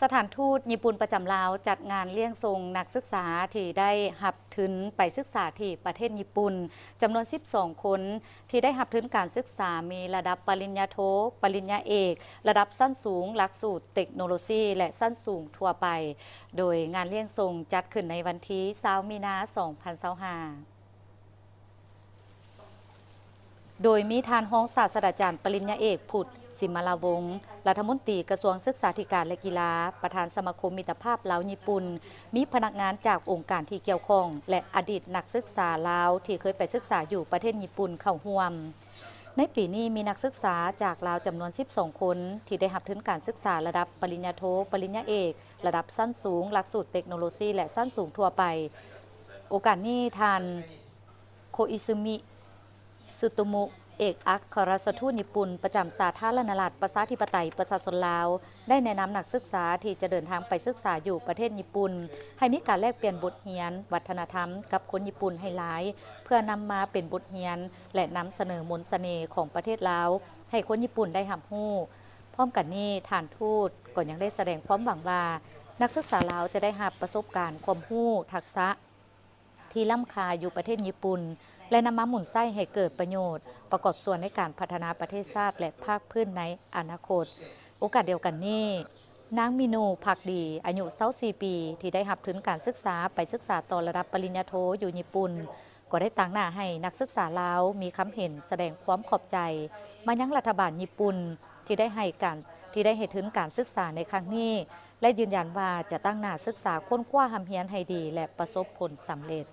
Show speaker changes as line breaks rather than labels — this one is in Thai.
สถานทูตญี่ปุ่นประจำลาวจัดงานเลี้ยงทรงนักศึกษาที่ได้หับทุนไปศึกษาที่ประเทศญี่ปุ่นจำนวน 12 คนที่ได้หับทุนการศึกษามีระดับปริญญาโท ปริญญาเอก ระดับสั้นสูงหลักสูตรเทคโนโลยีและสั้นสูงทั่วไป โดยงานเลี้ยงทรงจัดขึ้นในวันที่20 มีนา 2025 โดยมีทานห้องศาสตราจารย์ปริญญาเอกพุทธสิมลาวงศ์รัฐมนตรีกระทรวงศึกษาธิการและกีฬาประธานสมาคมมิตรภาพลาวญี่ปุ่นมีพนักงานจากองค์การที่เกี่ยวข้องและอดีตนักศึกษาลาวที่เคยไปศึกษาอยู่ประเทศญี่ปุ่นเข้าร่วมในปีนี้มีนักศึกษาจากลาวจำนวน 12 คนที่ได้รับทุนการศึกษาระดับปริญญาโท ปริญญาเอกระดับสั้นสูงหลักสูตรเทคโนโลยีและสั้นสูงทั่วไปโอกาสนี้ทานโคอิซึมิสุโตมุเอกอัครราชทูตญี่ปุ่นประจำสาธารณรัฐประชาธิปไตยประชาชนลาวได้แนะนำนักศึกษาที่จะเดินทางไปศึกษาอยู่ประเทศญี่ปุ่นให้มีการแลกเปลี่ยนบทเรียนวัฒนธรรมกับคนญี่ปุ่นให้หลายเพื่อนำมาเป็นบทเรียนและนำเสนอมนต์เสน่ห์ของประเทศลาวให้คนญี่ปุ่นได้รับรู้พร้อมกันนี้ท่านทูตก็ยังได้แสดงความหวังว่านักศึกษาลาวจะได้รับประสบการณ์ความรู้ทักษะที่ล้ำค่าอยู่ประเทศญี่ปุ่นและนำมาหมุนไส้ให้เกิดประโยชน์ประกอบส่วนในการพัฒนาประเทศชาติและภาคพื้นในอนาคตโอกาสเดียวกันนี้นางมินูภักดีอายุ24ปีที่ได้รับทุนการศึกษาไปศึกษาต่อระดับปริญญาโทอยู่ญี่ปุ่นก็ได้ตั้งหน้าให้นักศึกษาลาวมีคำเห็นแสดงความขอบใจมายังรัฐบาลญี่ปุ่นที่ได้ให้ทุนการศึกษาในครั้งนี้และยืนยันว่าจะตั้งหน้าศึกษาค้นคว้าหำเฮียนให้ดีและประสบผลสำเร็จ